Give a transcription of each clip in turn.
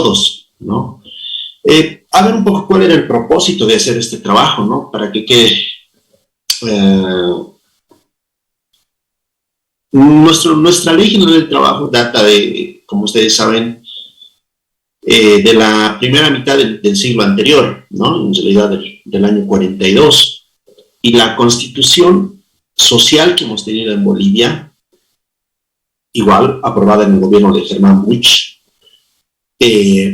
todos, ¿no? A ver un poco cuál era el propósito de hacer este trabajo, ¿no? Para que quede... nuestra ley general del trabajo data de, como ustedes saben, de la primera mitad del siglo anterior, ¿no? En realidad del año 42. Y la constitución social que hemos tenido en Bolivia, igual aprobada en el gobierno de Germán Busch,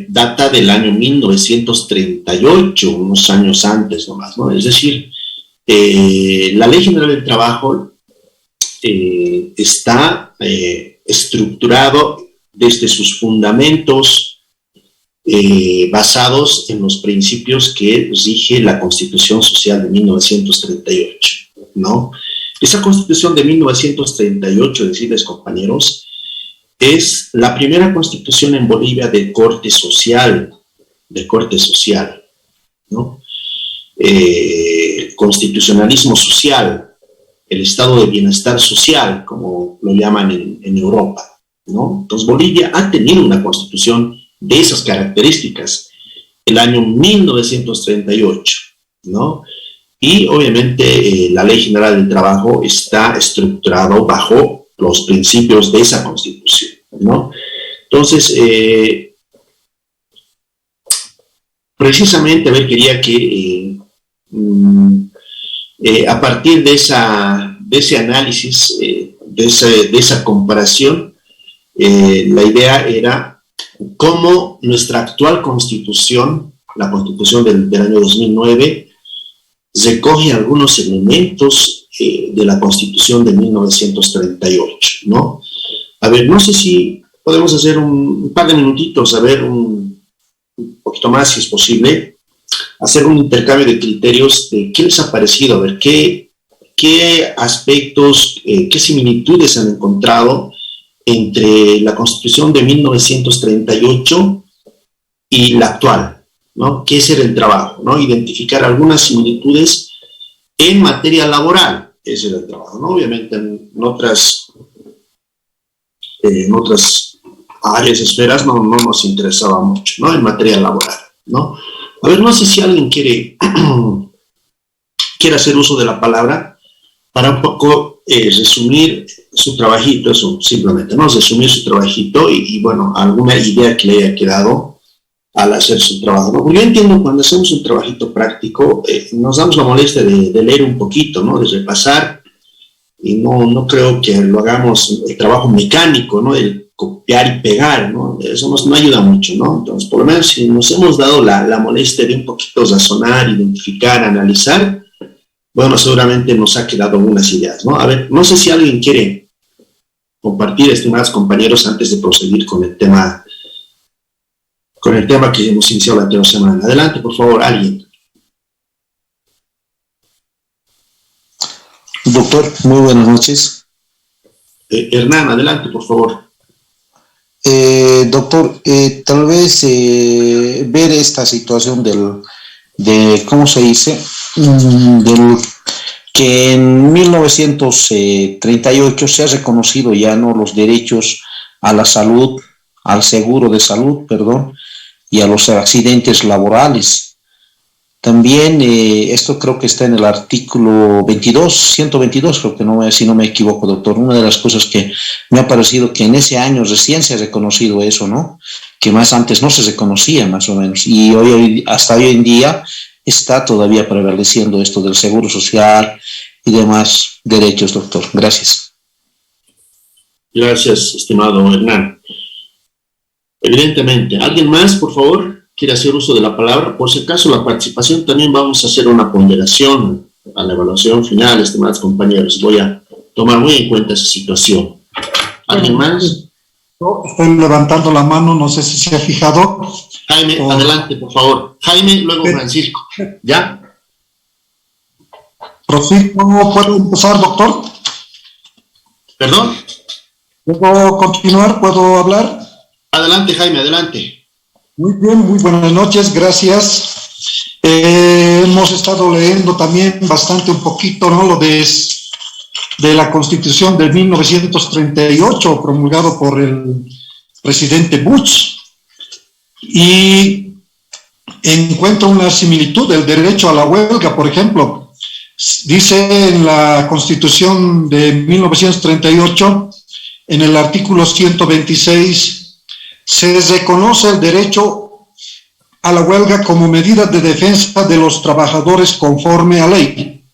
data del año 1938, unos años antes nomás, ¿no? Es decir, la Ley General del Trabajo está estructurado desde sus fundamentos basados en los principios que rige la Constitución Social de 1938, ¿no? Esa Constitución de 1938, decirles compañeros, es la primera constitución en Bolivia de corte social, ¿no? Constitucionalismo social, el estado de bienestar social, como lo llaman en Europa, ¿no? Entonces Bolivia ha tenido una constitución de esas características, el año 1938, ¿no? Y obviamente la Ley General del Trabajo está estructurado bajo los principios de esa constitución, ¿no? Entonces, precisamente, a ver, quería que a partir de ese análisis, de esa comparación, la idea era cómo nuestra actual constitución, la constitución del año 2009, recoge algunos elementos de la Constitución de 1938, ¿no? A ver, no sé si podemos hacer un par de minutitos, a ver, un poquito más, si es posible, hacer un intercambio de criterios de qué les ha parecido, a ver, qué aspectos, qué similitudes han encontrado entre la Constitución de 1938 y la actual, ¿no? ¿Qué es el trabajo, ¿no? Identificar algunas similitudes en materia laboral, ese era el trabajo, ¿no? Obviamente en otras áreas, esferas, no nos interesaba mucho, ¿no? En materia laboral, ¿no? A ver, no sé si alguien quiere hacer uso de la palabra para un poco resumir su trabajito, eso simplemente, ¿no? Resumir su trabajito y bueno, alguna idea que le haya quedado al hacer su trabajo, ¿no? Porque yo entiendo cuando hacemos un trabajito práctico, nos damos la molestia de leer un poquito, ¿no? De repasar, y no creo que lo hagamos el trabajo mecánico, ¿no? El copiar y pegar, ¿no? Eso no ayuda mucho, ¿no? Entonces, por lo menos si nos hemos dado la molestia de un poquito razonar, identificar, analizar, bueno, seguramente nos ha quedado algunas ideas, ¿no? A ver, no sé si alguien quiere compartir, estimados compañeros, antes de proseguir con el tema que hemos iniciado la anterior semana. Adelante, por favor, alguien. Doctor, muy buenas noches. Hernán, adelante, por favor. Doctor, tal vez ver esta situación ¿cómo se dice? Del que en 1938 se ha reconocido ya, ¿no?, los derechos a la salud, al seguro de salud, perdón, y a los accidentes laborales. También esto creo que está en el artículo 122, creo que si no me equivoco, doctor. Una de las cosas que me ha parecido que en ese año recién se ha reconocido eso, ¿no? Que más antes no se reconocía, más o menos. Y hasta hoy en día está todavía prevaleciendo esto del seguro social y demás derechos, doctor. Gracias. Gracias, estimado Hernán. Evidentemente, ¿alguien más, por favor, quiere hacer uso de la palabra? Por si acaso, la participación también vamos a hacer una ponderación a la evaluación final, estimados compañeros. Voy a tomar muy en cuenta esa situación. ¿Alguien más? Estoy levantando la mano, no sé si se ha fijado. Jaime, adelante, por favor. Jaime, luego Francisco. ¿Ya? ¿Prosigo? ¿Puedo empezar, doctor? ¿Perdón? ¿Puedo continuar? ¿Puedo hablar? Adelante, Jaime, adelante. Muy bien, muy buenas noches, gracias. Hemos estado leyendo también bastante un poquito, ¿no?, lo de la Constitución de 1938, promulgado por el presidente Bush. y encuentro una similitud del derecho a la huelga, por ejemplo. Dice en la Constitución de 1938, en el artículo 126, se reconoce el derecho a la huelga como medida de defensa de los trabajadores conforme a ley.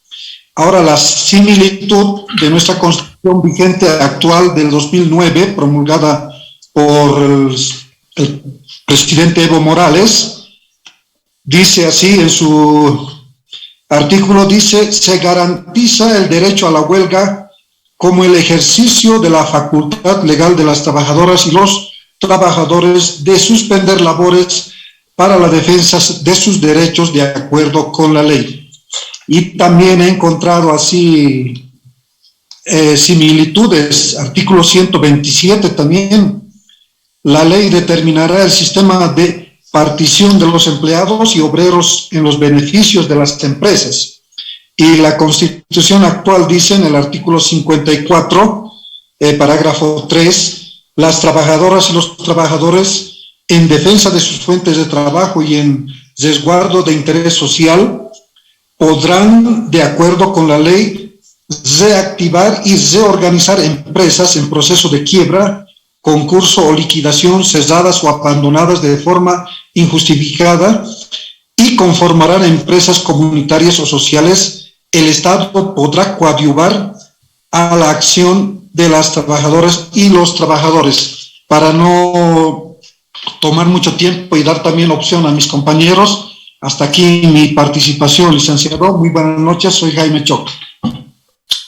Ahora, la similitud de nuestra Constitución vigente actual del 2009, promulgada por el presidente Evo Morales, dice así en su artículo, dice: se garantiza el derecho a la huelga como el ejercicio de la facultad legal de las trabajadoras y los trabajadores de suspender labores para la defensa de sus derechos de acuerdo con la ley. Y también he encontrado así similitudes. Artículo 127 también. La ley determinará el sistema de partición de los empleados y obreros en los beneficios de las empresas. Y la Constitución actual dice en el artículo 54, parágrafo 3, las trabajadoras y los trabajadores, en defensa de sus fuentes de trabajo y en resguardo de interés social, podrán, de acuerdo con la ley, reactivar y reorganizar empresas en proceso de quiebra, concurso o liquidación, cesadas o abandonadas de forma injustificada, y conformarán empresas comunitarias o sociales. El Estado podrá coadyuvar a la acción de las trabajadoras y los trabajadores. Para no tomar mucho tiempo y dar también opción a mis compañeros, hasta aquí mi participación, licenciado. Muy buenas noches, soy Jaime Choc.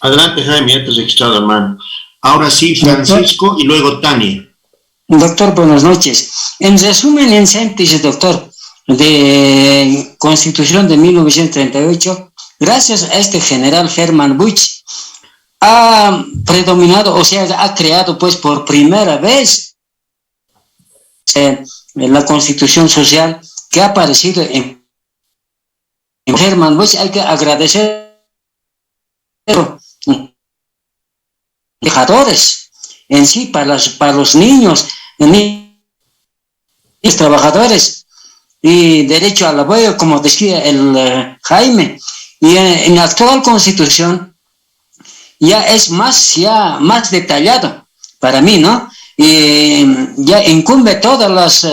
Adelante, Jaime, ya te has registrado, hermano. Ahora sí, Francisco, y luego Tania. Doctor, buenas noches. En resumen, en síntesis, doctor, de Constitución de 1938, gracias a este general Hermann Busch, ha predominado, o sea, ha creado pues por primera vez la Constitución social que ha aparecido en Hermann Busch. Hay que agradecer a los trabajadores en sí, para los niños, los trabajadores, y derecho a la huelga, como decía el Jaime. Y en la actual Constitución ya es más detallado para mí, ¿no? Y ya incumbe todas las,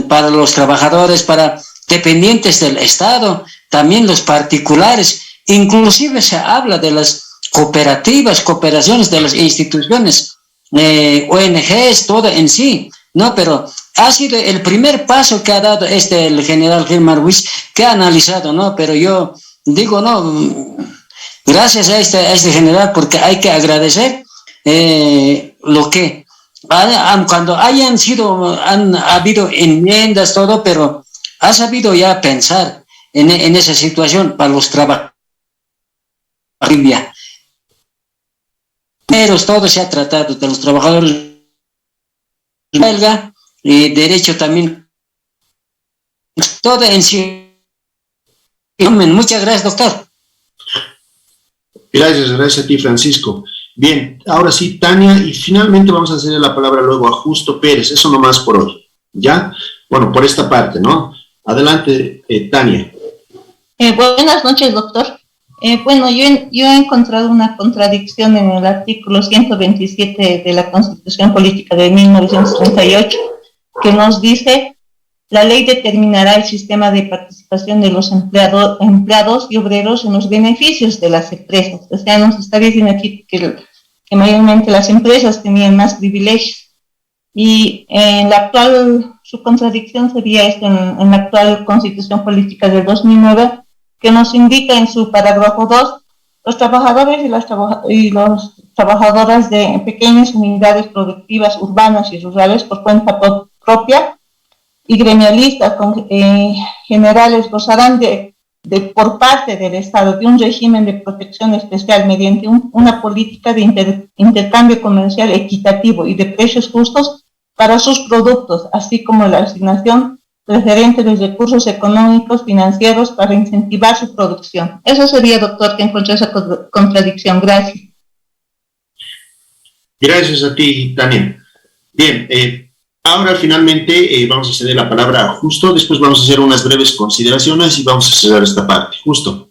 para los trabajadores, para dependientes del Estado, también los particulares, inclusive se habla de las cooperaciones de las instituciones, ONGs, todo en sí, ¿no? Pero ha sido el primer paso que ha dado el general Hermann Busch, que ha analizado, ¿no? Pero yo digo, no, gracias a este general, porque hay que agradecer lo que cuando han habido enmiendas, todo, pero ha sabido ya pensar en esa situación para los trabajadores. Pero todo se ha tratado de los trabajadores belga y derecho también, todo en sí. Muchas gracias, doctor. Gracias a ti, Francisco. Bien, ahora sí, Tania, y finalmente vamos a hacer la palabra luego a Justo Pérez. Eso nomás por hoy, ¿ya? Bueno, por esta parte, ¿no? Adelante, Tania. Buenas noches, doctor. Bueno, yo he encontrado una contradicción en el artículo 127 de la Constitución Política de 1938, que nos dice: la ley determinará el sistema de participación de los empleados y obreros en los beneficios de las empresas. O sea, nos está diciendo aquí que mayormente las empresas tenían más privilegios. Y en la actual, su contradicción sería esto en la actual Constitución Política del 2009, que nos indica en su parágrafo 2, los trabajadores y las trabajadoras de pequeñas unidades productivas urbanas y rurales por cuenta propia y gremialistas generales gozarán por parte del Estado de un régimen de protección especial mediante una política de intercambio comercial equitativo y de precios justos para sus productos, así como la asignación preferente de recursos económicos financieros para incentivar su producción. Eso sería, doctor, que encontré esa contradicción. Gracias. Gracias a ti, Tania. Bien, Ahora finalmente vamos a ceder la palabra a Justo, después vamos a hacer unas breves consideraciones y vamos a cerrar esta parte. Justo.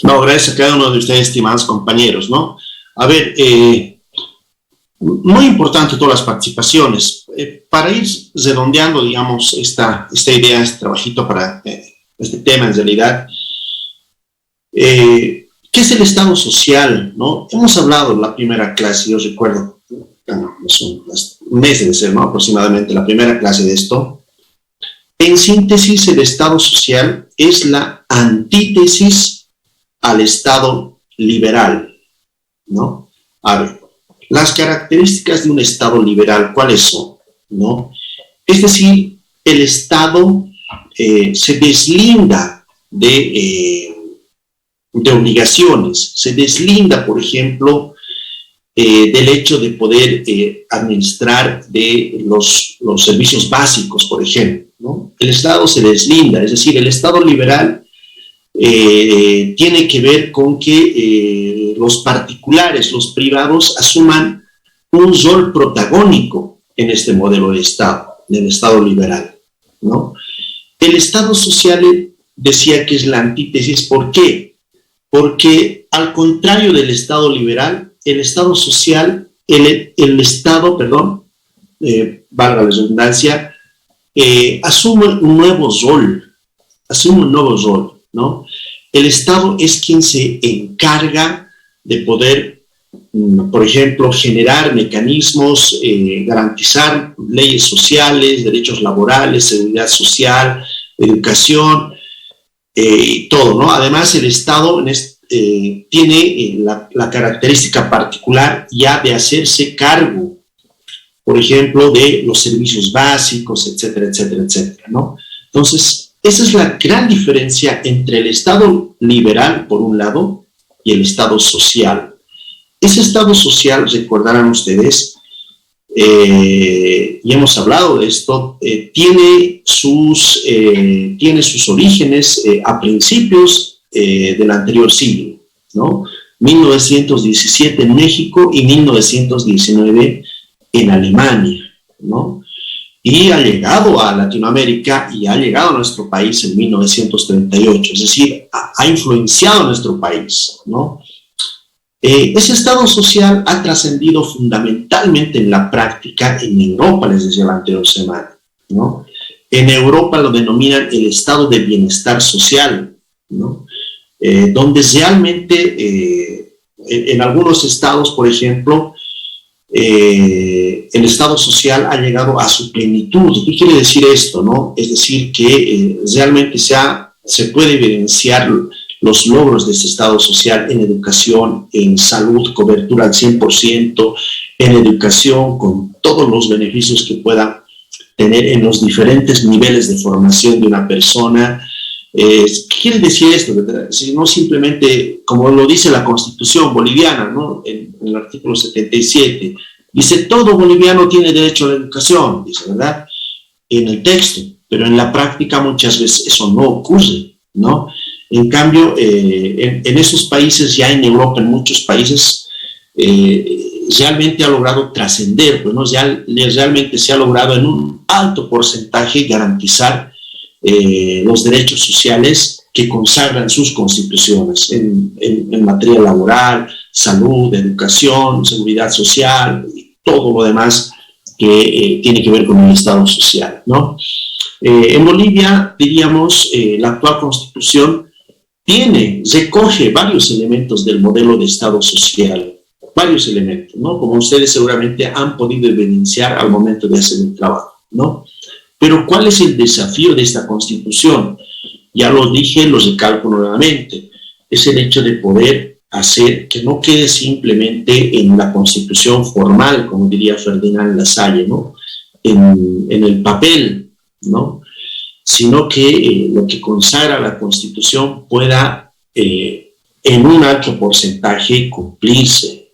No, gracias a cada uno de ustedes, estimados compañeros, ¿no? A ver, muy importante todas las participaciones. Para ir redondeando, digamos, esta idea, este trabajito para este tema en realidad, ¿qué es el Estado social? ¿No? Hemos hablado en la primera clase, yo recuerdo, bueno, es un mes de ser, ¿no? Aproximadamente la primera clase de esto. En síntesis, el Estado social es la antítesis al Estado liberal, ¿no? A ver, las características de un Estado liberal, ¿cuáles son? ¿No? Es decir, el Estado se deslinda de obligaciones, se deslinda, por ejemplo, del hecho de poder administrar de los servicios básicos, por ejemplo, ¿no? El Estado se deslinda, es decir, el Estado liberal tiene que ver con que los particulares, los privados, asuman un rol protagónico en este modelo de Estado, del Estado liberal, ¿no? El Estado social decía que es la antítesis. ¿Por qué? Porque al contrario del Estado liberal, el Estado social, el Estado, perdón, valga la redundancia, asume un nuevo rol, ¿no? El Estado es quien se encarga de poder, por ejemplo, generar mecanismos, garantizar leyes sociales, derechos laborales, seguridad social, educación, todo, ¿no? Además, el Estado tiene la característica particular ya de hacerse cargo, por ejemplo, de los servicios básicos, etcétera, etcétera, etcétera, ¿no? Entonces, esa es la gran diferencia entre el Estado liberal, por un lado, y el Estado social. Ese Estado social, recordarán ustedes, y hemos hablado de esto, tiene sus orígenes a principios del anterior siglo, ¿no? 1917 en México y 1919 en Alemania, ¿no? Y ha llegado a Latinoamérica y ha llegado a nuestro país en 1938, es decir, ha influenciado a nuestro país, ¿no? Ese Estado social ha trascendido fundamentalmente en la práctica en Europa, les decía la anterior semana, ¿no? En Europa lo denominan el estado de bienestar social, ¿no? Donde realmente en algunos estados, por ejemplo, el Estado social ha llegado a su plenitud. ¿Qué quiere decir esto, no? Es decir, que realmente se puede evidenciar los logros de este Estado social en educación, en salud, cobertura al 100%, en educación, con todos los beneficios que pueda tener en los diferentes niveles de formación de una persona. ¿Qué quiere decir esto? Si no simplemente, como lo dice la Constitución boliviana, ¿no? En el artículo 77, dice, todo boliviano tiene derecho a la educación, dice, ¿verdad? En el texto, pero en la práctica muchas veces eso no ocurre, ¿no? En cambio, en esos países, ya en Europa, en muchos países, realmente ha logrado trascender, pues, ¿no? Realmente se ha logrado en un alto porcentaje garantizar los derechos sociales que consagran sus constituciones en materia laboral, salud, educación, seguridad social y todo lo demás que tiene que ver con el Estado social, ¿no? En Bolivia, diríamos, la actual Constitución recoge varios elementos del modelo de Estado social, varios elementos, ¿no? Como ustedes seguramente han podido evidenciar al momento de hacer el trabajo, ¿no? Pero ¿cuál es el desafío de esta Constitución? Ya lo dije, lo recalco nuevamente, es el hecho de poder hacer que no quede simplemente en la Constitución formal, como diría Ferdinand Lasalle, ¿no? En el papel, ¿no? Sino que lo que consagra la Constitución pueda en un alto porcentaje cumplirse,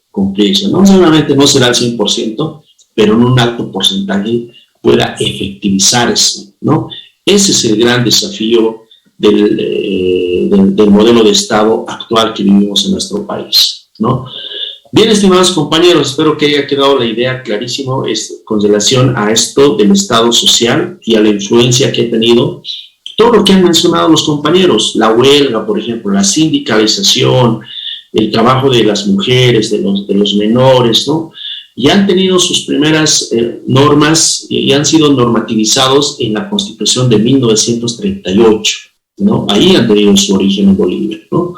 ¿no? Seguramente no será al 100%, pero en un alto porcentaje pueda efectivizarse, ¿no? Ese es el gran desafío del modelo de Estado actual que vivimos en nuestro país, ¿no? Bien, estimados compañeros, espero que haya quedado la idea clarísima con relación a esto del Estado social y a la influencia que ha tenido todo lo que han mencionado los compañeros, la huelga, por ejemplo, la sindicalización, el trabajo de las mujeres, de los menores, ¿no? Y han tenido sus primeras normas y han sido normativizados en la Constitución de 1938, ¿no? Ahí han tenido su origen en Bolivia, ¿no?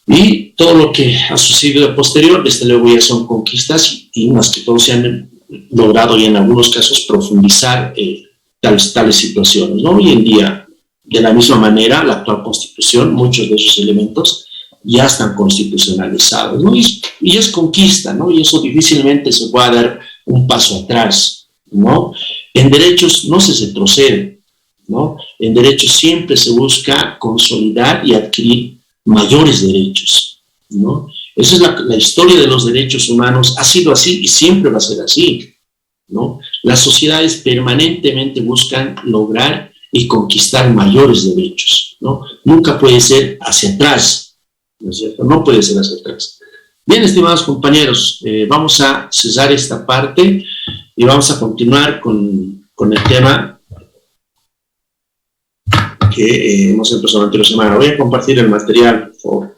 Y todo lo que ha sucedido de posterior, desde luego ya son conquistas y más que todo se han logrado y en algunos casos profundizar tales situaciones, ¿no? Hoy en día, de la misma manera, la actual Constitución, muchos de esos elementos ya están constitucionalizados, ¿no? Y es conquista, ¿no? Y eso difícilmente se puede dar un paso atrás, ¿no? En derechos no se retrocede, ¿no? En derechos siempre se busca consolidar y adquirir mayores derechos, ¿no? Esa es la historia de los derechos humanos, ha sido así y siempre va a ser así, ¿no? Las sociedades permanentemente buscan lograr y conquistar mayores derechos, ¿no? Nunca puede ser hacia atrás, ¿no es cierto? No puede ser hacia atrás. Bien, estimados compañeros, vamos a cesar esta parte y vamos a continuar con el tema que hemos empezado la anterior semana. Voy a compartir el material, por favor.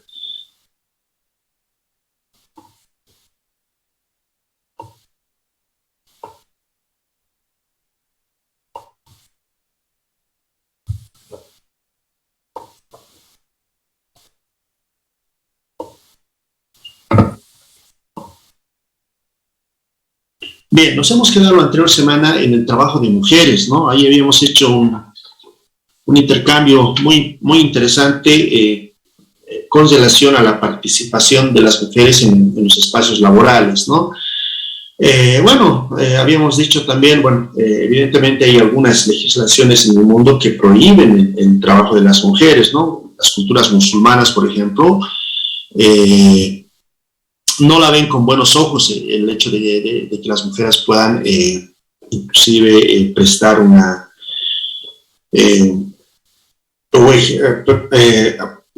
Bien, nos hemos quedado la anterior semana en el trabajo de mujeres, ¿no? Ahí habíamos hecho un intercambio muy interesante con relación a la participación de las mujeres en los espacios laborales, ¿no? Habíamos dicho también, evidentemente hay algunas legislaciones en el mundo que prohíben el trabajo de las mujeres, ¿no? Las culturas musulmanas, por ejemplo, no la ven con buenos ojos el hecho de que las mujeres puedan inclusive prestar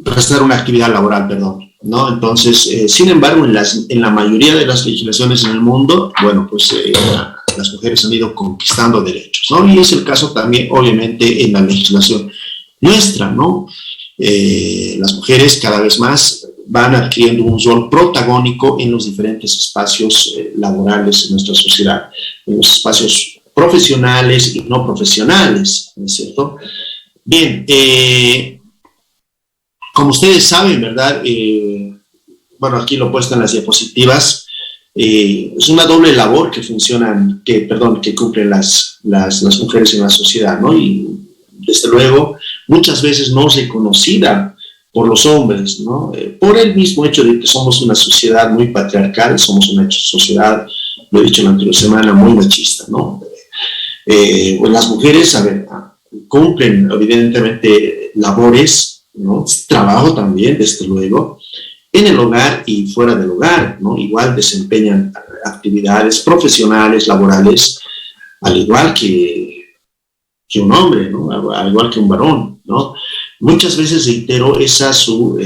prestar una actividad laboral, perdón, ¿no? Entonces, sin embargo, en la mayoría de las legislaciones en el mundo, las mujeres han ido conquistando derechos, ¿no? Y es el caso también, obviamente, en la legislación nuestra, ¿no? Las mujeres cada vez más van adquiriendo un rol protagónico en los diferentes espacios laborales en nuestra sociedad, en los espacios profesionales y no profesionales, ¿no es cierto? Bien, como ustedes saben, ¿verdad? Aquí lo he puesto en las diapositivas, es una doble labor que cumplen las mujeres en la sociedad, ¿no? Y desde luego, muchas veces no reconocida por los hombres, ¿no? Por el mismo hecho de que somos una sociedad muy patriarcal, somos una sociedad, lo he dicho la anterior semana, muy machista, ¿no? Las mujeres, cumplen evidentemente labores, ¿no? Trabajo también, desde luego, en el hogar y fuera del hogar, ¿no? Igual desempeñan actividades profesionales, laborales, al igual que un hombre, ¿no? Al igual que un varón, ¿no? Muchas veces, reitero, esa su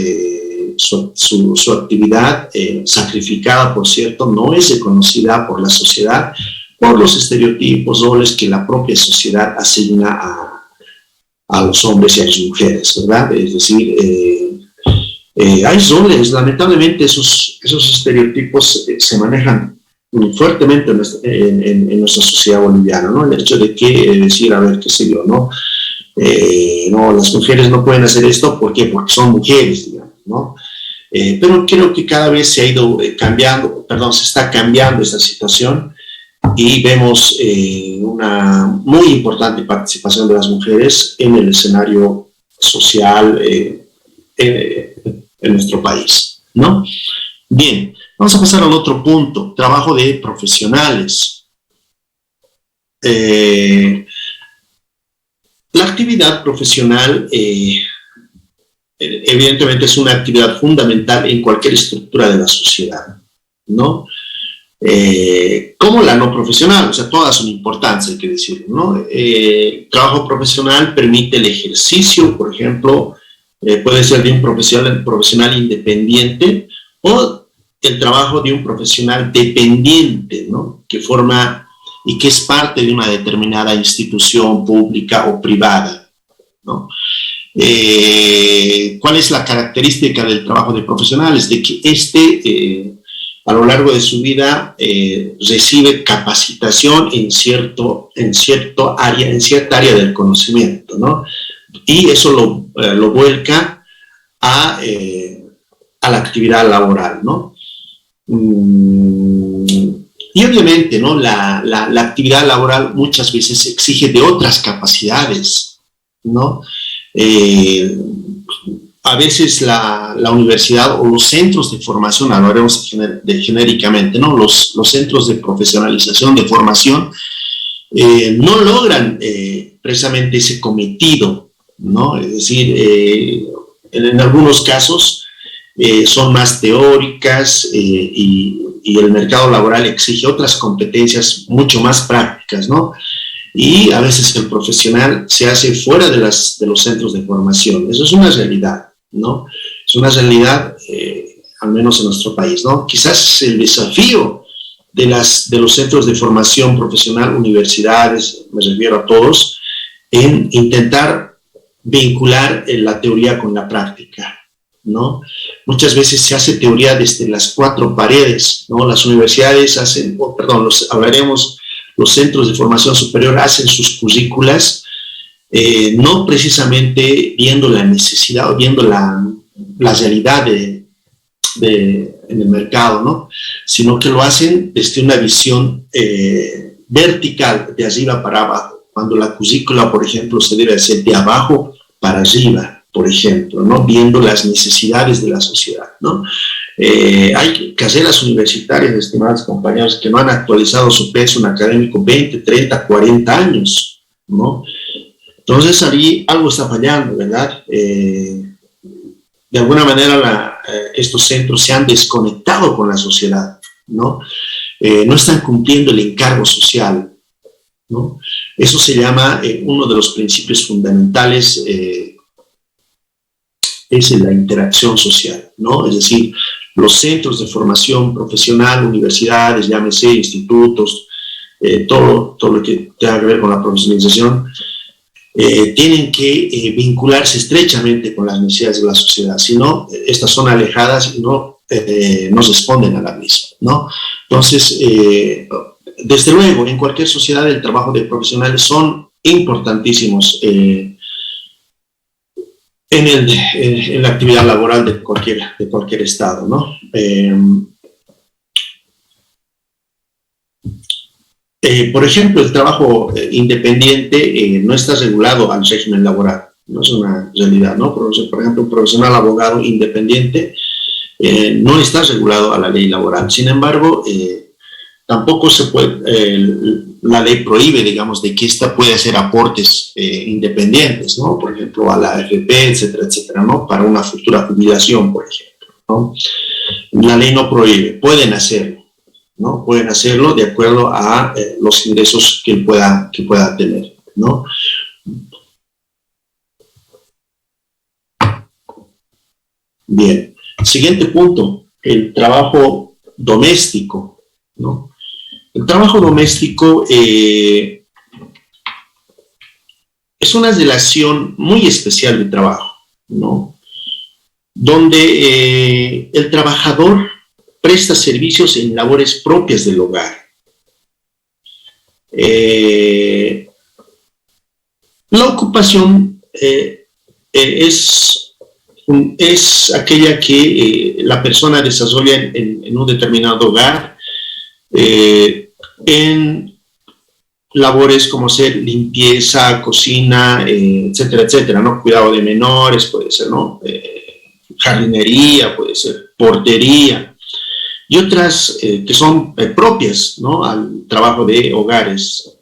actividad sacrificada, por cierto, no es reconocida por la sociedad, por los estereotipos, roles que la propia sociedad asigna a los hombres y a las mujeres, ¿verdad? Es decir, hay roles, lamentablemente esos estereotipos se manejan fuertemente en nuestra sociedad boliviana, ¿no? El hecho de que decir, a ver, qué sé yo, ¿no? No, las mujeres no pueden hacer esto, ¿por qué? Porque son mujeres, digamos, ¿no? Pero creo que cada vez se ha ido se está cambiando esta situación y vemos una muy importante participación de las mujeres en el escenario social en nuestro país, ¿no? Bien, vamos a pasar al otro punto, trabajo de profesionales. La actividad profesional evidentemente es una actividad fundamental en cualquier estructura de la sociedad, ¿no? Como la no profesional, o sea, todas son importantes, hay que decirlo, ¿no? El trabajo profesional permite el ejercicio, por ejemplo, puede ser de un profesional independiente o el trabajo de un profesional dependiente, ¿no? Que forma y que es parte de una determinada institución pública o privada, ¿no? ¿Cuál es la característica del trabajo de profesionales? De que a lo largo de su vida recibe capacitación en cierta área del conocimiento, ¿no? Y eso lo vuelca a la actividad laboral, ¿no? Y obviamente, ¿no? La actividad laboral muchas veces exige de otras capacidades, ¿no? A veces la universidad o los centros de formación, hablaremos genéricamente, ¿no? Los centros de profesionalización, de formación, no logran precisamente ese cometido, ¿no? Es decir, en algunos casos son más teóricas y el mercado laboral exige otras competencias mucho más prácticas, ¿no? Y a veces el profesional se hace fuera de los centros de formación. Eso es una realidad, ¿no? Es una realidad, al menos en nuestro país, ¿no? Quizás el desafío de los centros de formación profesional, universidades, me refiero a todos, en intentar vincular la teoría con la práctica, ¿no? Muchas veces se hace teoría desde las cuatro paredes, ¿no? Las universidades hacen, los centros de formación superior hacen sus currículas no precisamente viendo la necesidad o viendo la realidad en el mercado, ¿no? Sino que lo hacen desde una visión vertical, de arriba para abajo, cuando la currícula, por ejemplo, se debe hacer de abajo para arriba, por ejemplo, ¿no? Viendo las necesidades de la sociedad, ¿no? Hay carreras universitarias, estimados compañeros, que no han actualizado su pensum académico 20, 30, 40 años, ¿no? Entonces, ahí algo está fallando, ¿verdad? De alguna manera, estos centros se han desconectado con la sociedad, ¿no? No están cumpliendo el encargo social, ¿no? Eso se llama, uno de los principios fundamentales, es la interacción social, ¿no? Es decir, los centros de formación profesional, universidades, llámese institutos, todo lo que tenga que ver con la profesionalización, tienen que vincularse estrechamente con las necesidades de la sociedad, si no, estas son alejadas y no responden a la misma, ¿no? Entonces, desde luego, en cualquier sociedad el trabajo de profesionales son importantísimos en la actividad laboral de cualquier estado, ¿no? Por ejemplo, el trabajo independiente no está regulado al régimen laboral, no es una realidad, ¿no? Por ejemplo, un profesional abogado independiente no está regulado a la ley laboral. Sin embargo, tampoco se puede, la ley prohíbe, digamos, de que ésta puede hacer aportes independientes, ¿no? Por ejemplo, a la AFP, etcétera, etcétera, ¿no? Para una futura jubilación, por ejemplo, ¿no? La ley no prohíbe, pueden hacerlo, ¿no? Pueden hacerlo de acuerdo a los ingresos que pueda tener, ¿no? Bien, siguiente punto, el trabajo doméstico, ¿no? El trabajo doméstico es una relación muy especial de trabajo, ¿no? donde el trabajador presta servicios en labores propias del hogar. La ocupación es aquella que la persona desarrolla en un determinado hogar, en labores como ser limpieza, cocina, etcétera, etcétera, ¿no? Cuidado de menores, puede ser, ¿no? Jardinería, puede ser portería, y otras que son propias, ¿no? Al trabajo de hogares.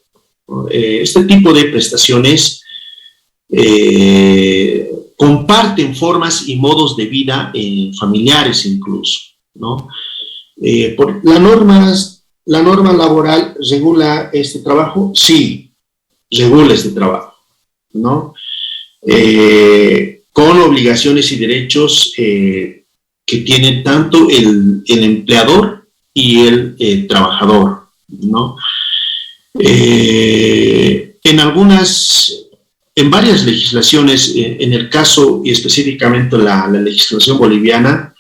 Este tipo de prestaciones comparten formas y modos de vida familiares incluso, ¿no? Por la norma laboral regula este trabajo, sí, regula este trabajo, ¿no? Con obligaciones y derechos que tienen tanto el empleador y el trabajador, ¿no? En varias legislaciones, en el caso y específicamente la legislación boliviana,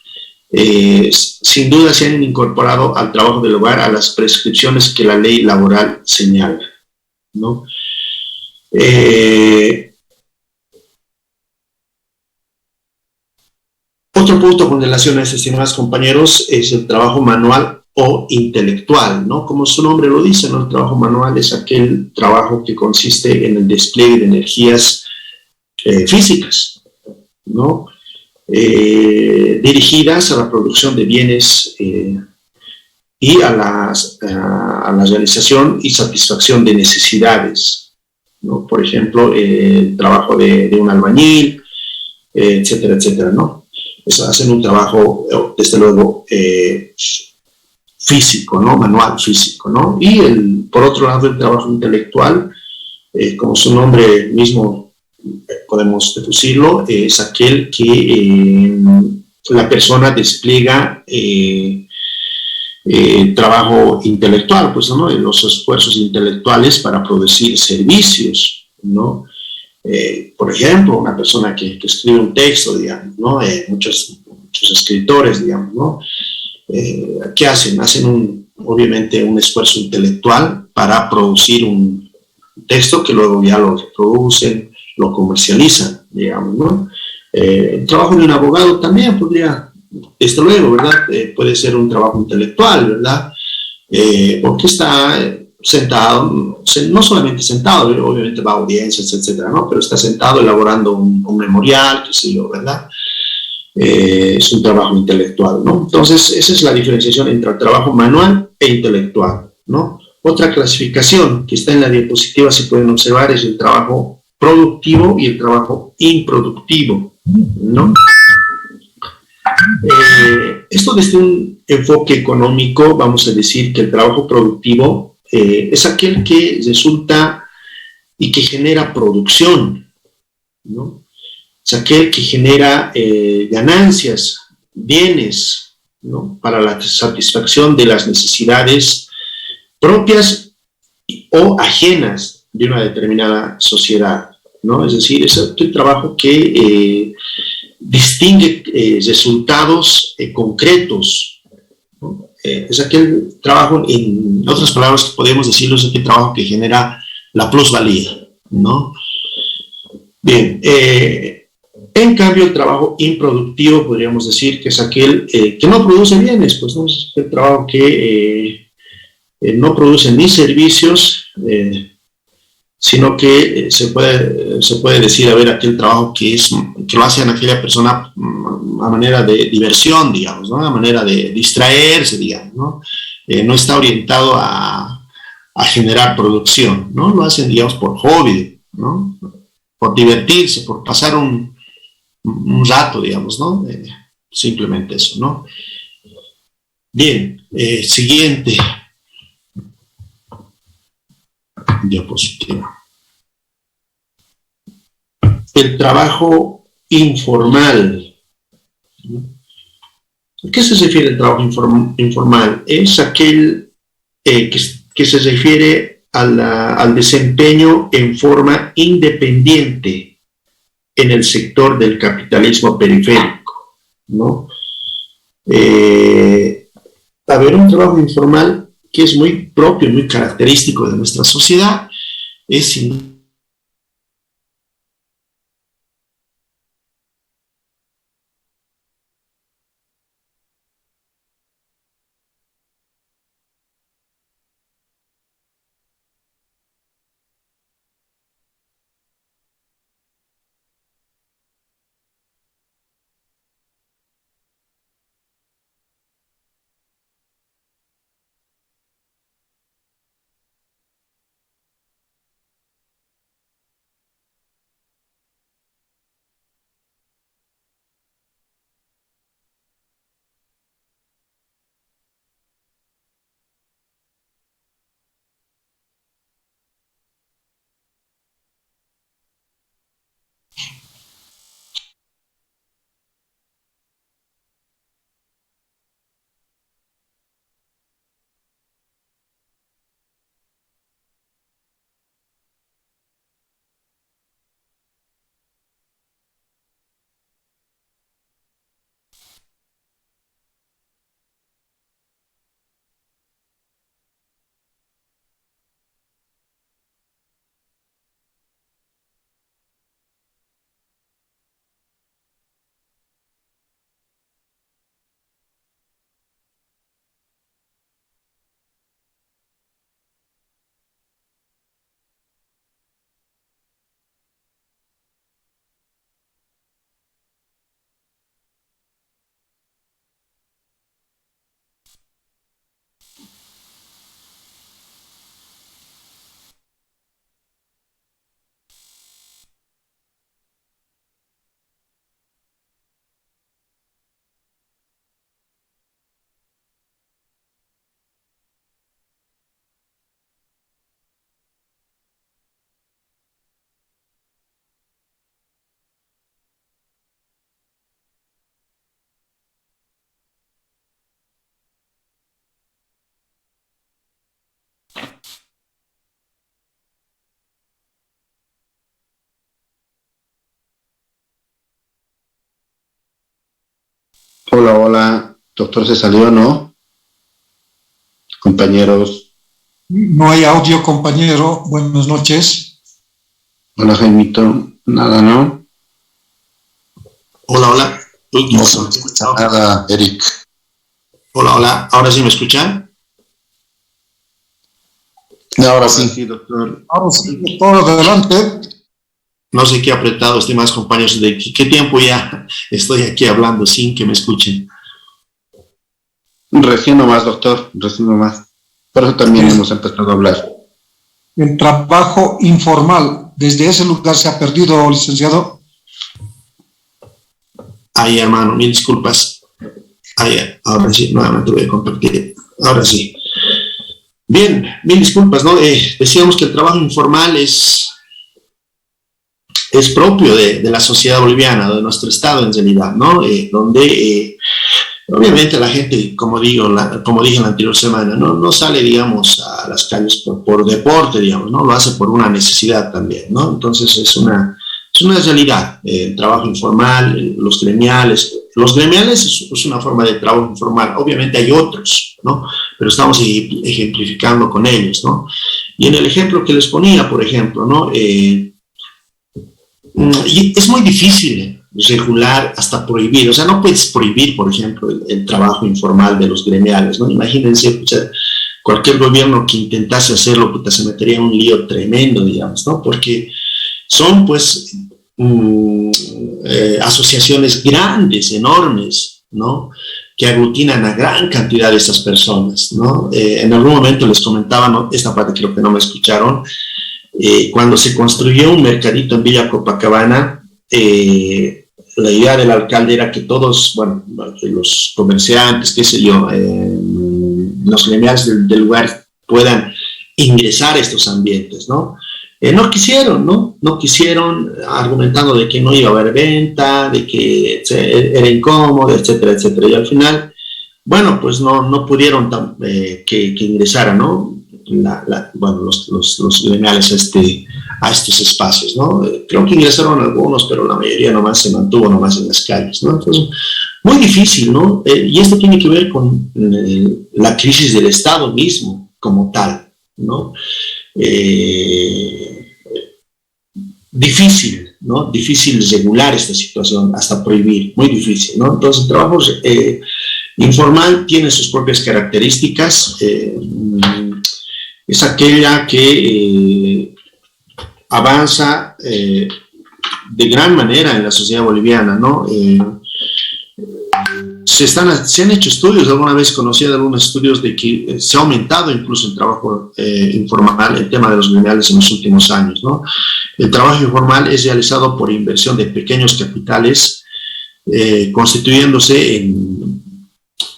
sin duda se han incorporado al trabajo del hogar a las prescripciones que la ley laboral señala, ¿no? Otro punto con relación a estos, estimados compañeros, es el trabajo manual o intelectual, ¿no? Como su nombre lo dice, ¿no? El trabajo manual es aquel trabajo que consiste en el despliegue de energías físicas, ¿no? Dirigidas a la producción de bienes y a la realización y satisfacción de necesidades, ¿no? Por ejemplo, el trabajo de un albañil, etcétera, etcétera, ¿no? Hacen un trabajo, desde luego, físico, ¿no? Manual, físico, ¿no? Y por otro lado, el trabajo intelectual, como su nombre mismo podemos deducirlo, es aquel que la persona despliega trabajo intelectual, pues, ¿no? Los esfuerzos intelectuales para producir servicios, ¿no? Por ejemplo, una persona que escribe un texto, digamos, ¿no? Muchos escritores, digamos, ¿no? ¿Qué hacen? Obviamente un esfuerzo intelectual para producir un texto que luego ya lo reproducen, lo comercializan, digamos, ¿no? El trabajo de un abogado también podría, desde luego, ¿verdad? Puede ser un trabajo intelectual, ¿verdad? Porque está sentado, no solamente sentado, obviamente va a audiencias, etcétera, ¿no? Pero está sentado elaborando un memorial, qué sé yo, ¿verdad? Es un trabajo intelectual, ¿no? Entonces, esa es la diferenciación entre el trabajo manual e intelectual, ¿no? Otra clasificación que está en la diapositiva, si pueden observar, es el trabajo productivo y el trabajo improductivo, ¿no? Esto desde un enfoque económico, vamos a decir que el trabajo productivo es aquel que resulta y que genera producción, ¿no? Es aquel que genera ganancias, bienes, ¿no? Para la satisfacción de las necesidades propias o ajenas de una determinada sociedad, ¿no? Es decir, es el trabajo que distingue resultados concretos, ¿no? Es aquel trabajo, en otras palabras que podemos decirlo, es aquel trabajo que genera la plusvalía, ¿no? Bien, en cambio el trabajo improductivo podríamos decir que es aquel que no produce bienes, pues no es el trabajo que no produce ni servicios, sino que se puede decir, a ver, aquel trabajo que lo hace a aquella persona a manera de diversión, digamos, ¿no? A manera de distraerse, digamos, ¿no? No está orientado a generar producción, ¿no? Lo hacen, digamos, por hobby, ¿no? Por divertirse, por pasar un rato, digamos, ¿no? Simplemente eso, ¿no? Bien, siguiente diapositiva. El trabajo informal. ¿A qué se refiere el trabajo informal? Es aquel que se refiere al desempeño en forma independiente en el sector del capitalismo periférico, ¿no? Haber un trabajo informal que es muy propio, muy característico de nuestra sociedad, es sin Hola, hola, doctor, ¿se salió, no? Compañeros. No hay audio, compañero. Buenas noches. Hola, Jaimito. Nada, ¿no? Hola, hola. Uy, No se escucha nada, Eric. hola, hola. ¿Ahora sí me escuchan? Ahora sí, doctor. Ahora sí, todo adelante. No sé qué apretado, estimados compañeros, de qué tiempo ya estoy aquí hablando sin que me escuchen. Recién nomás, doctor, recién nomás. Por eso también hemos empezado a hablar. El trabajo informal, desde ese lugar se ha perdido, licenciado. Ay, hermano, mil disculpas. Ay, ahora sí, nuevamente voy a compartir. Ahora sí. Bien, mil disculpas, ¿no? Decíamos que el trabajo informal es propio de la sociedad boliviana, de nuestro estado en realidad, ¿no? Donde obviamente la gente, como dije en la anterior semana, no sale, digamos, a las calles por deporte, digamos, ¿no? Lo hace por una necesidad también, ¿no? Entonces es una realidad, el trabajo informal, los gremiales. Los gremiales es una forma de trabajo informal, obviamente hay otros, ¿no? Pero estamos ejemplificando con ellos, ¿no? Y en el ejemplo que les ponía, por ejemplo, ¿no? Y es muy difícil regular hasta prohibir, o sea, no puedes prohibir, por ejemplo, el trabajo informal de los gremiales, ¿no? Imagínense, o sea, cualquier gobierno que intentase hacerlo, puta, se metería en un lío tremendo, digamos, ¿no? Porque son, pues, asociaciones grandes, enormes, ¿no? Que aglutinan a gran cantidad de estas personas, ¿no? En algún momento les comentaba, ¿no? Esta parte creo que no me escucharon, cuando se construyó un mercadito en Villa Copacabana, la idea del alcalde era que todos, bueno, los comerciantes, qué sé yo, los gremiales del lugar puedan ingresar a estos ambientes, ¿no? No quisieron, ¿no? No quisieron, argumentando de que no iba a haber venta, de que era incómodo, etcétera, etcétera. Y al final, bueno, pues no pudieron que ingresaran, ¿no? Bueno, los gremiales a estos espacios, ¿no? Creo que ingresaron algunos, pero la mayoría nomás se mantuvo nomás en las calles, ¿no? Entonces, muy difícil, ¿no? Y esto tiene que ver con la crisis del Estado mismo como tal, ¿no? Difícil, ¿no? Difícil regular esta situación, hasta prohibir, muy difícil, ¿no? Entonces, el trabajo informal tiene sus propias características, es aquella que avanza de gran manera en la sociedad boliviana, ¿no? Se han hecho estudios, alguna vez conocí de algunos estudios de que se ha aumentado incluso el trabajo informal, el tema de los gremiales en los últimos años, ¿no? El trabajo informal es realizado por inversión de pequeños capitales, constituyéndose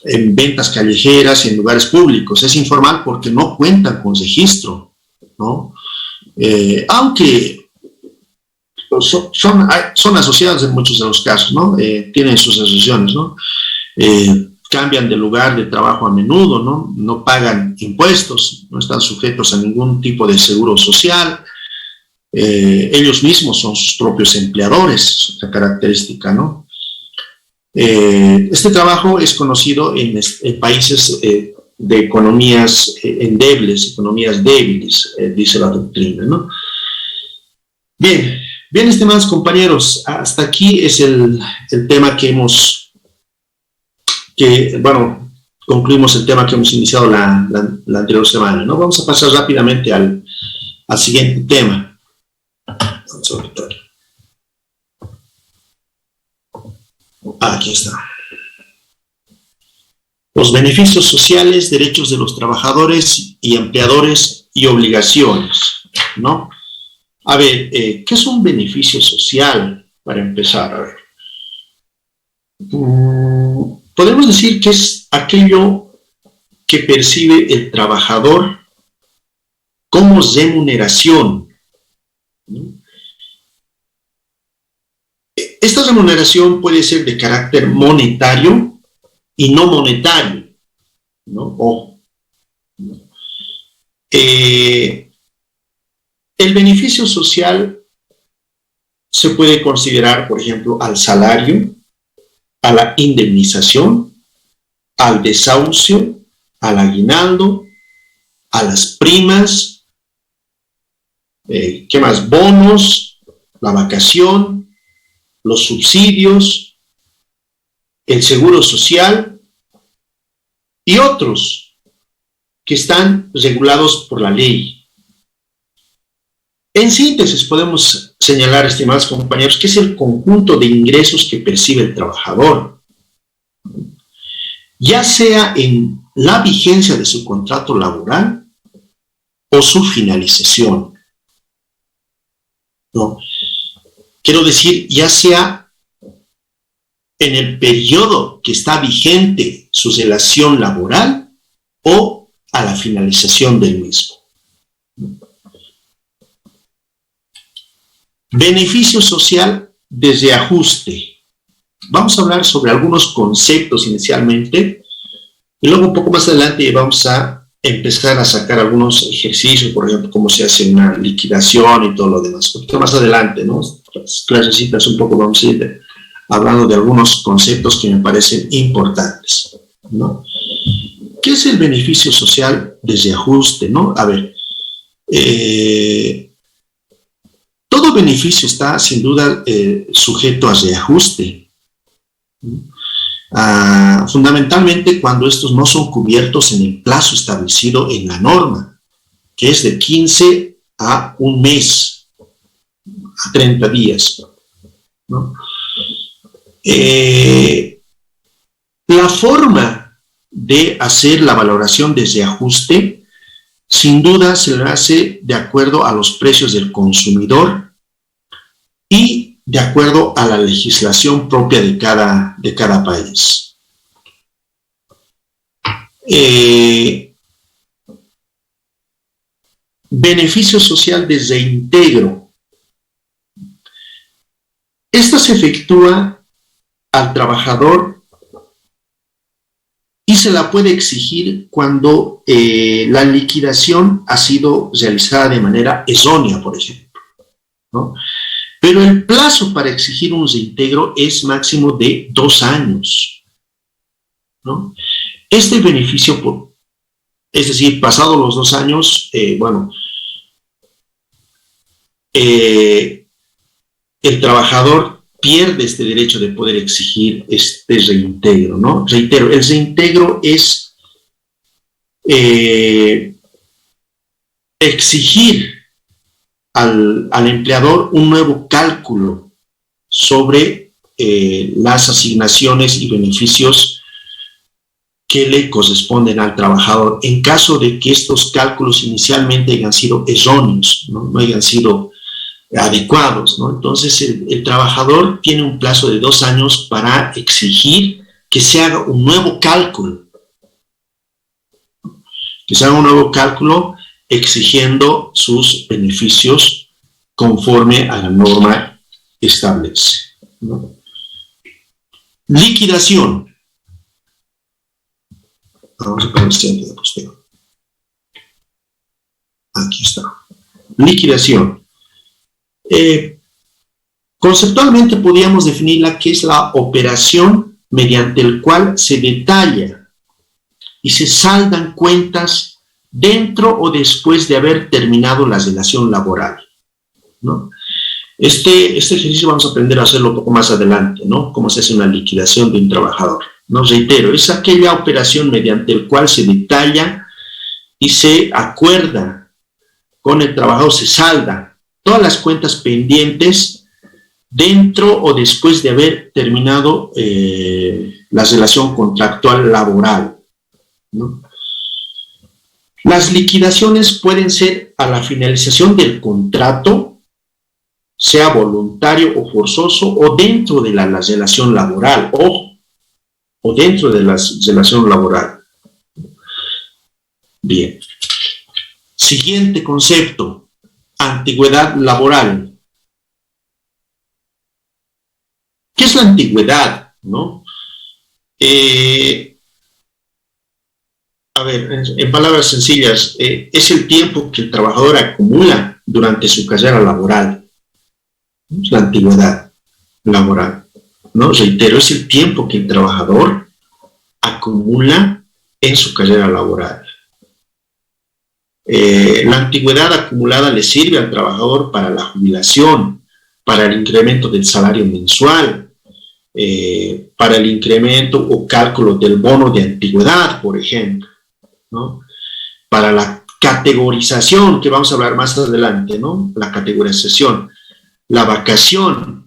en ventas callejeras y en lugares públicos. Es informal porque no cuentan con registro, ¿no? Aunque son asociados en muchos de los casos, ¿no? Tienen sus asociaciones, ¿no? Cambian de lugar de trabajo a menudo, ¿no? No pagan impuestos, no están sujetos a ningún tipo de seguro social, ellos mismos son sus propios empleadores, la característica, ¿no? Este trabajo es conocido en países de economías endebles, economías débiles, dice la doctrina, ¿no? Bien, estimados compañeros, hasta aquí es el tema concluimos el tema que hemos iniciado la anterior semana, ¿no? Vamos a pasar rápidamente al siguiente tema. Aquí está. Los beneficios sociales, derechos de los trabajadores y empleadores y obligaciones, ¿no? A ver, ¿qué es un beneficio social? Para empezar, a ver. Podemos decir que es aquello que percibe el trabajador como remuneración, ¿no? Esta remuneración puede ser de carácter monetario y no monetario, ¿no? Ojo. El beneficio social se puede considerar, por ejemplo, al salario, a la indemnización, al desahucio, al aguinaldo, a las primas, ¿qué más? Bonos, la vacación, los subsidios, el seguro social y otros que están regulados por la ley. En síntesis, podemos señalar, estimados compañeros, que es el conjunto de ingresos que percibe el trabajador, ya sea en la vigencia de su contrato laboral o su finalización, ¿no? Quiero decir, ya sea en el periodo que está vigente su relación laboral o a la finalización del mismo. Beneficio social de reajuste. Vamos a hablar sobre algunos conceptos inicialmente y luego un poco más adelante vamos a empezar a sacar algunos ejercicios, por ejemplo, cómo se hace una liquidación y todo lo demás. Un poquito más adelante, ¿no? Las clasecitas un poco vamos a ir hablando de algunos conceptos que me parecen importantes, ¿no? ¿Qué es el beneficio social de reajuste, no? A ver, todo beneficio está sin duda sujeto a reajuste, ¿no? Fundamentalmente cuando estos no son cubiertos en el plazo establecido en la norma, que es de 15 a un mes, a 30 días, ¿no? La forma de hacer la valoración de reajuste, sin duda se le hace de acuerdo a los precios del consumidor y de acuerdo a la legislación propia de cada país. Beneficio social de reintegro. Esta se efectúa al trabajador y se la puede exigir cuando la liquidación ha sido realizada de manera errónea, por ejemplo, ¿no? Pero el plazo para exigir un reintegro es máximo de 2 años. ¿no? Este beneficio, es decir, pasados los 2 años, el trabajador pierde este derecho de poder exigir este reintegro, ¿no? Reitero, el reintegro es exigir al empleador un nuevo cálculo sobre las asignaciones y beneficios que le corresponden al trabajador en caso de que estos cálculos inicialmente hayan sido erróneos, no hayan sido adecuados, ¿no? Entonces el trabajador tiene un plazo de 2 años para exigir que se haga un nuevo cálculo, exigiendo sus beneficios conforme a la norma establece, ¿no? Liquidación. Vamos a poner este de posteo. Aquí está. Liquidación. Conceptualmente podríamos definirla que es la operación mediante el cual se detalla y se saldan cuentas dentro o después de haber terminado la relación laboral, ¿no? Este ejercicio vamos a aprender a hacerlo un poco más adelante, ¿no? Cómo se hace una liquidación de un trabajador. No, reitero, es aquella operación mediante el cual se detalla y se acuerda con el trabajador, se salda todas las cuentas pendientes dentro o después de haber terminado la relación contractual laboral, ¿no? Las liquidaciones pueden ser a la finalización del contrato, sea voluntario o forzoso, o dentro de la relación laboral, o dentro de la relación laboral. Bien. Siguiente concepto, antigüedad laboral. ¿Qué es la antigüedad, no? A ver, en palabras sencillas, es el tiempo que el trabajador acumula durante su carrera laboral. Es la antigüedad laboral, ¿no? Reitero, es el tiempo que el trabajador acumula en su carrera laboral. La antigüedad acumulada le sirve al trabajador para la jubilación, para el incremento del salario mensual, para el incremento o cálculo del bono de antigüedad, por ejemplo, ¿no? Para la categorización, que vamos a hablar más adelante, ¿no? La categorización, la vacación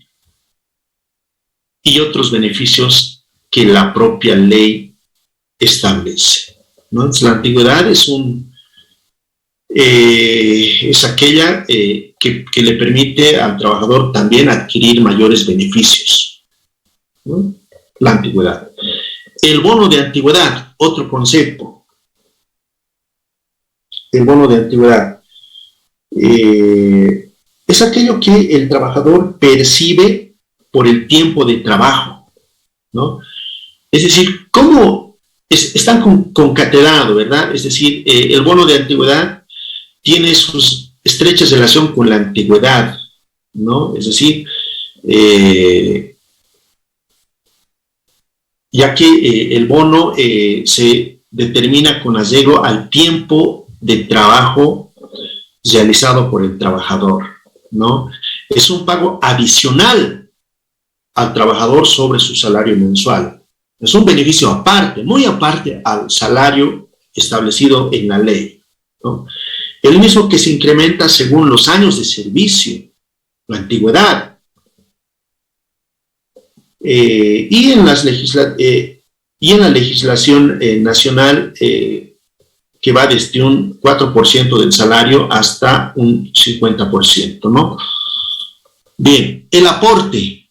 y otros beneficios que la propia ley establece, ¿no? Entonces, la antigüedad es aquella que le permite al trabajador también adquirir mayores beneficios, ¿no? La antigüedad. El bono de antigüedad, otro concepto. El bono de antigüedad es aquello que el trabajador percibe por el tiempo de trabajo, ¿no? Es decir, ¿cómo están concatenados, verdad? Es decir, el bono de antigüedad tiene sus estrechas relación con la antigüedad, ¿no? Es decir, ya que el bono se determina con arreglo al tiempo de trabajo realizado por el trabajador, ¿no? Es un pago adicional al trabajador sobre su salario mensual. Es un beneficio aparte, muy aparte al salario establecido en la ley, ¿no? El mismo que se incrementa según los años de servicio, la antigüedad. Y en la legislación nacional que va desde un 4% del salario hasta un 50%, ¿no? Bien, el aporte,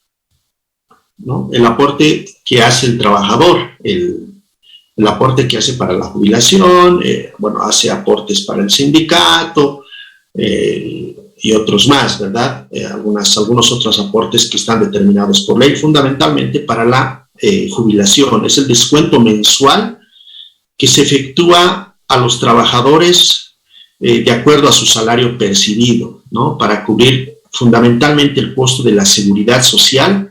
¿no? El aporte que hace el trabajador, el aporte que hace para la jubilación, hace aportes para el sindicato y otros más, ¿verdad? Algunos otros aportes que están determinados por ley, fundamentalmente para la jubilación. Es el descuento mensual que se efectúa a los trabajadores de acuerdo a su salario percibido, ¿no? Para cubrir fundamentalmente el costo de la seguridad social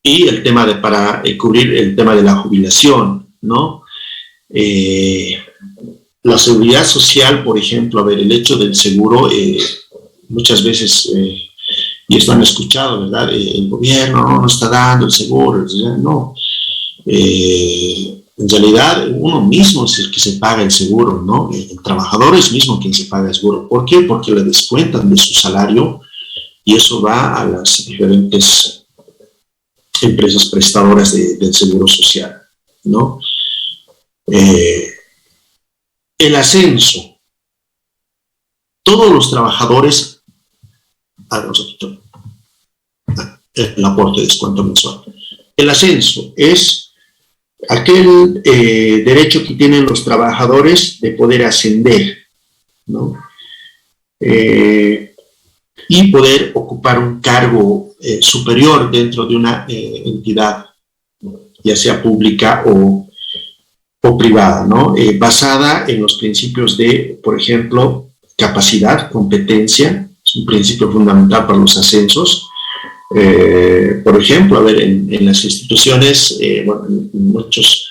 y y el tema para cubrir el tema de la jubilación, ¿no? La seguridad social, por ejemplo, a ver, el hecho del seguro, muchas veces, y esto han escuchado, ¿verdad? El gobierno no nos está dando el seguro, no. En realidad, uno mismo es el que se paga el seguro, ¿no? El trabajador es mismo quien se paga el seguro. ¿Por qué? Porque le descuentan de su salario y eso va a las diferentes empresas prestadoras del seguro social, ¿no? El ascenso. Todos los trabajadores, el aporte de descuento mensual. El ascenso es aquel derecho que tienen los trabajadores de poder ascender, ¿no? Y poder ocupar un cargo superior dentro de una entidad, ya sea pública o privada, ¿no? Basada en los principios de, por ejemplo, capacidad, competencia, es un principio fundamental para los ascensos. Por ejemplo, a ver, en las instituciones, bueno, en muchos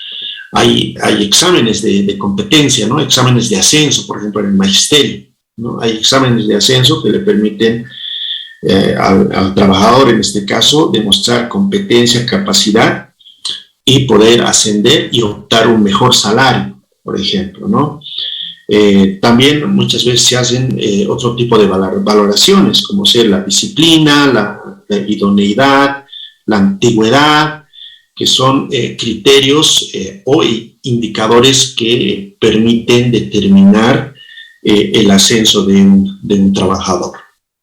hay exámenes de competencia, ¿no? Exámenes de ascenso, por ejemplo, en el magisterio, ¿no? Hay exámenes de ascenso que le permiten al trabajador, en este caso, demostrar competencia, capacidad y poder ascender y optar un mejor salario, por ejemplo, ¿no? También muchas veces se hacen otro tipo de valoraciones, como ser la disciplina, la idoneidad, la antigüedad, que son criterios o indicadores que permiten determinar el ascenso de un trabajador,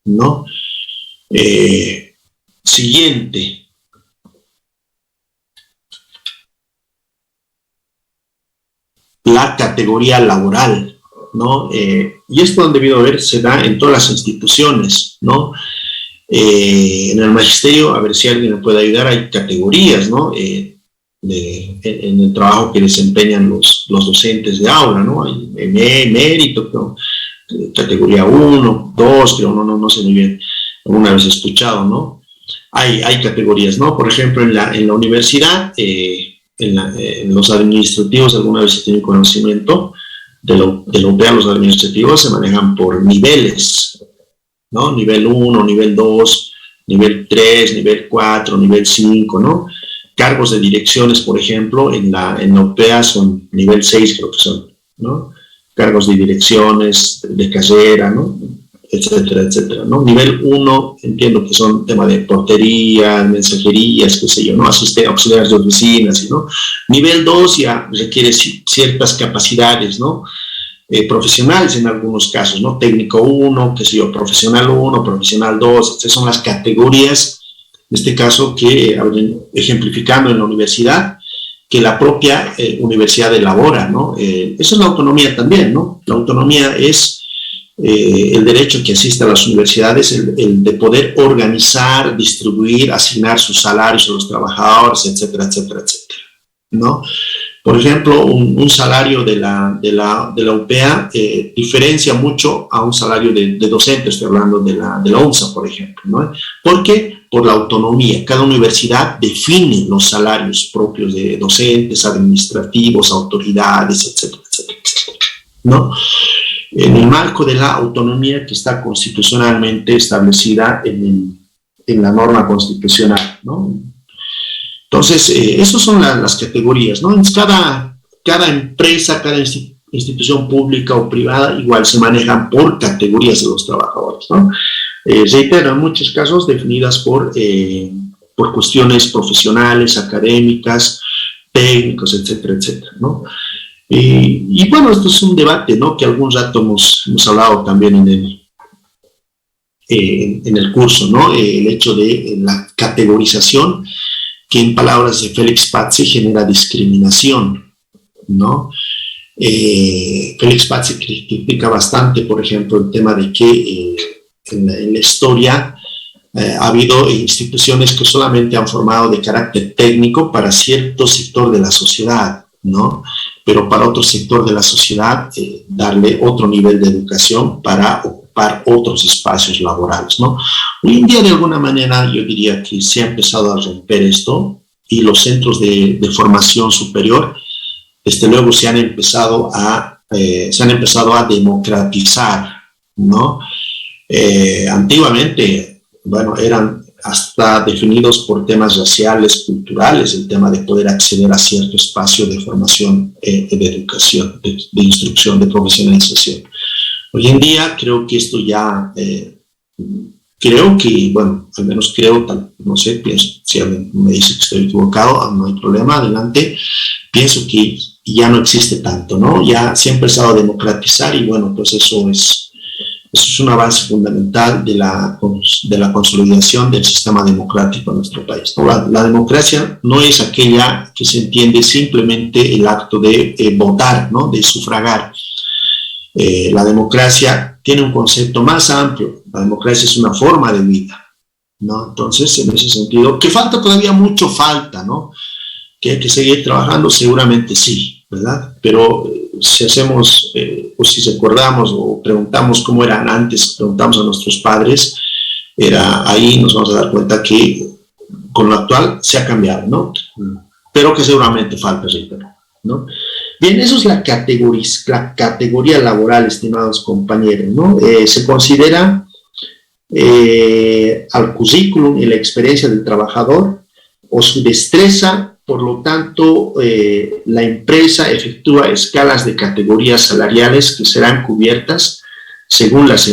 ¿no? Siguiente. La categoría laboral, ¿no? Y esto han debido ver, se da en todas las instituciones, ¿no? En el magisterio, a ver si alguien me puede ayudar, hay categorías, ¿no? En el trabajo que desempeñan los docentes de aula, ¿no? Hay mérito, ¿no? Categoría 1, 2, creo, no sé muy bien, alguna vez he escuchado, ¿no? Hay categorías, ¿no? Por ejemplo, en la universidad, en los administrativos, alguna vez he tenido conocimiento de la UPEA, los administrativos se manejan por niveles, ¿no? Nivel 1, nivel 2, nivel 3, nivel 4, nivel 5, ¿no? Cargos de direcciones, por ejemplo, en la UPEA son nivel 6, creo que son, ¿no? Cargos de direcciones, de carrera, ¿no? Etcétera, etcétera, ¿no? Nivel 1, entiendo que son tema de portería, mensajerías, qué sé yo, ¿no? Auxiliares de oficinas, ¿no? Nivel 2 ya requiere ciertas capacidades, ¿no? Profesionales en algunos casos, ¿no? Técnico 1, qué sé yo, profesional 1, profesional 2, estas son las categorías, en este caso, que ejemplificando en la universidad, que la propia universidad elabora, ¿no? Eso es la autonomía también, ¿no? La autonomía es el derecho que asiste a las universidades, el de poder organizar, distribuir, asignar sus salarios a los trabajadores, etcétera, etcétera, etcétera, ¿no? Por ejemplo, un salario de la UPEA diferencia mucho a un salario de docente, estoy hablando de la UNSA, por ejemplo, ¿no? ¿Por qué? Por la autonomía. Cada universidad define los salarios propios de docentes, administrativos, autoridades, etcétera, etcétera, etcétera, ¿no? En el marco de la autonomía que está constitucionalmente establecida en la norma constitucional, ¿no? Entonces, esas son las categorías, ¿no? Cada empresa, cada institución pública o privada igual se manejan por categorías de los trabajadores, ¿no? Reitero, en muchos casos definidas por cuestiones profesionales, académicas, técnicos, etcétera, etcétera, ¿no? Y bueno, esto es un debate, ¿no? Que algún rato hemos hablado también en el curso, ¿no? El hecho de la categorización, que en palabras de Félix Pazzi genera discriminación, ¿no? Félix Pazzi critica bastante, por ejemplo, el tema de que en la historia ha habido instituciones que solamente han formado de carácter técnico para cierto sector de la sociedad, ¿no? Pero para otro sector de la sociedad darle otro nivel de educación para ocupar otros espacios laborales, ¿no? Hoy en día, de alguna manera, yo diría que se ha empezado a romper esto y los centros de formación superior, desde luego, se han empezado a democratizar, ¿no? Antiguamente, bueno, eran hasta definidos por temas raciales, culturales, el tema de poder acceder a cierto espacio de formación, de educación, de instrucción, de profesionalización. Hoy en día creo que esto ya, creo que, bueno, al menos creo, no sé, pienso, si alguien me dice que estoy equivocado, no hay problema, adelante, pienso que ya no existe tanto, ¿no? Ya se ha empezado a democratizar y bueno, pues eso es un avance fundamental de la consolidación del sistema democrático en nuestro país, ¿no? La democracia no es aquella que se entiende simplemente el acto de votar, ¿no? De sufragar. La democracia tiene un concepto más amplio. La democracia es una forma de vida, ¿no? Entonces, en ese sentido, que falta todavía mucho, ¿no? Que hay que seguir trabajando, seguramente sí, ¿verdad? Pero si hacemos, o si recordamos o preguntamos cómo eran antes, preguntamos a nuestros padres, ahí nos vamos a dar cuenta que con lo actual se ha cambiado, ¿no? Pero que seguramente falta, ¿no? Bien, eso es la categoría laboral, estimados compañeros, ¿no? Se considera al currículum y la experiencia del trabajador o su destreza. Por lo tanto, la empresa efectúa escalas de categorías salariales que serán cubiertas según las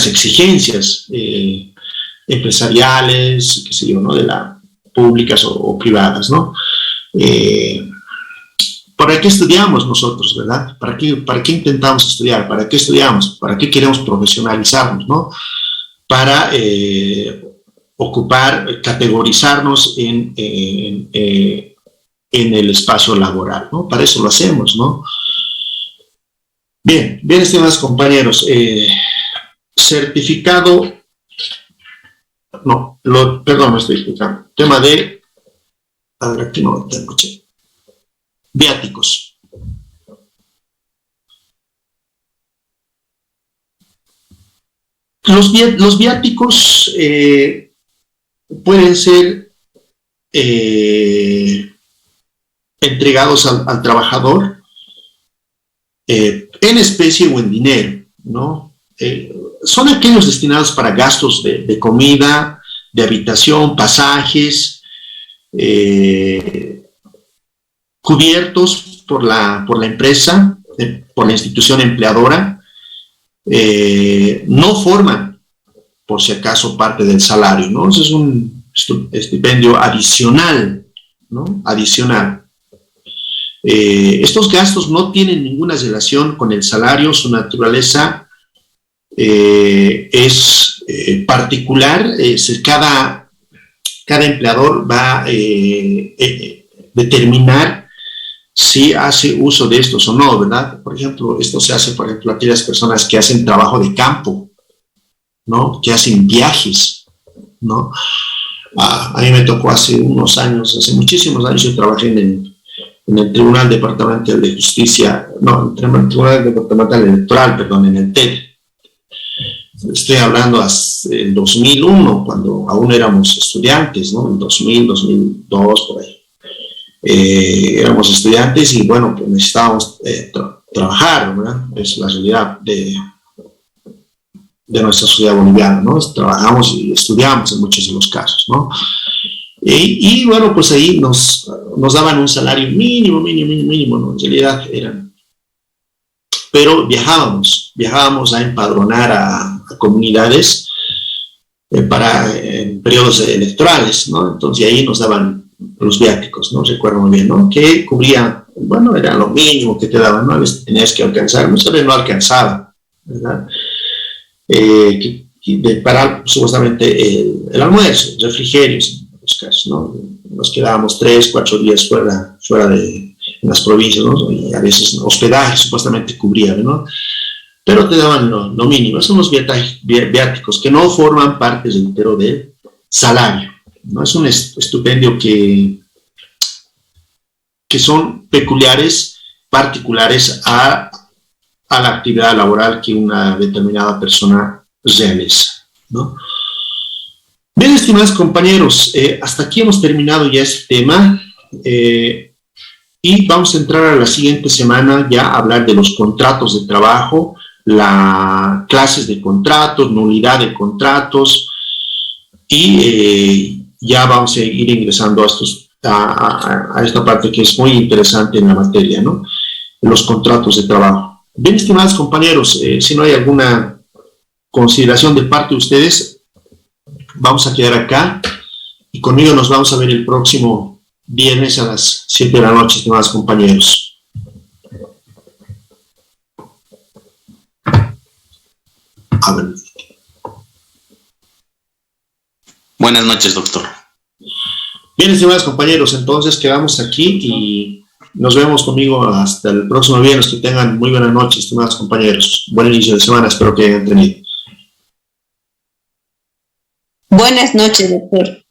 exigencias empresariales, qué sé yo, ¿no? Públicas o privadas, ¿no? ¿Para qué estudiamos nosotros, verdad? ¿Para qué intentamos estudiar? ¿Para qué estudiamos? ¿Para qué queremos profesionalizarnos, no? Para categorizarnos en el espacio laboral, ¿no? Para eso lo hacemos, ¿no? Bien, estimados compañeros, certificado, perdón, me estoy explicando, tema de, a ver, aquí no lo tengo, viáticos. Los viáticos pueden ser entregados al trabajador en especie o en dinero, ¿no? Son aquellos destinados para gastos de comida, de habitación, pasajes, cubiertos por la empresa, por la institución empleadora, no forman, por si acaso, parte del salario, ¿no? Ese es un estipendio adicional, ¿no? Adicional. Estos gastos no tienen ninguna relación con el salario, su naturaleza es particular, cada empleador va a determinar si hace uso de estos o no, ¿verdad? Por ejemplo, esto se hace, por ejemplo, a aquellas personas que hacen trabajo de campo, ¿no? Que hacen viajes, ¿no? A mí me tocó hace unos años, hace muchísimos años, yo trabajé en el Tribunal Departamental de Justicia, no, en el Tribunal Departamental Electoral, perdón, en el TED. Estoy hablando en 2001, cuando aún éramos estudiantes, ¿no? En 2000, 2002, por ahí. Éramos estudiantes y, bueno, pues necesitábamos trabajar, ¿verdad? Es la realidad de nuestra sociedad boliviana, ¿no? Trabajamos y estudiamos en muchos de los casos, ¿no? Y bueno, pues ahí nos daban un salario mínimo, ¿no? En realidad eran. Pero viajábamos a empadronar a comunidades en periodos electorales, ¿no? Entonces ahí nos daban los viáticos, ¿no? Recuerdo muy bien, ¿no? Que cubría, bueno, era lo mínimo que te daban, ¿no? Tenías que alcanzar, muchas veces no alcanzaba, ¿verdad? Para supuestamente el almuerzo, refrigerios, en los casos, ¿no? Nos quedábamos 3, 4 días fuera en las provincias, ¿no? Y a veces hospedaje supuestamente cubrían, ¿no? Pero te daban lo mínimo. Son los viáticos que no forman parte, reitero, del salario, ¿no? Es un estipendio que son peculiares, particulares a a la actividad laboral que una determinada persona realiza, ¿no? Bien, estimados compañeros, hasta aquí hemos terminado ya este tema y vamos a entrar a la siguiente semana ya a hablar de los contratos de trabajo, las clases de contratos, nulidad de contratos y ya vamos a ir ingresando a esta parte que es muy interesante en la materia, ¿no? Los contratos de trabajo. Bien, estimados compañeros, si no hay alguna consideración de parte de ustedes, vamos a quedar acá y conmigo nos vamos a ver el próximo viernes a las 7 de la noche, estimados compañeros. A ver. Buenas noches, doctor. Bien, estimados compañeros, entonces quedamos aquí y nos vemos conmigo hasta el próximo viernes. Que tengan muy buenas noches, estimados compañeros. Buen inicio de semana, espero que hayan tenido. Buenas noches, doctor.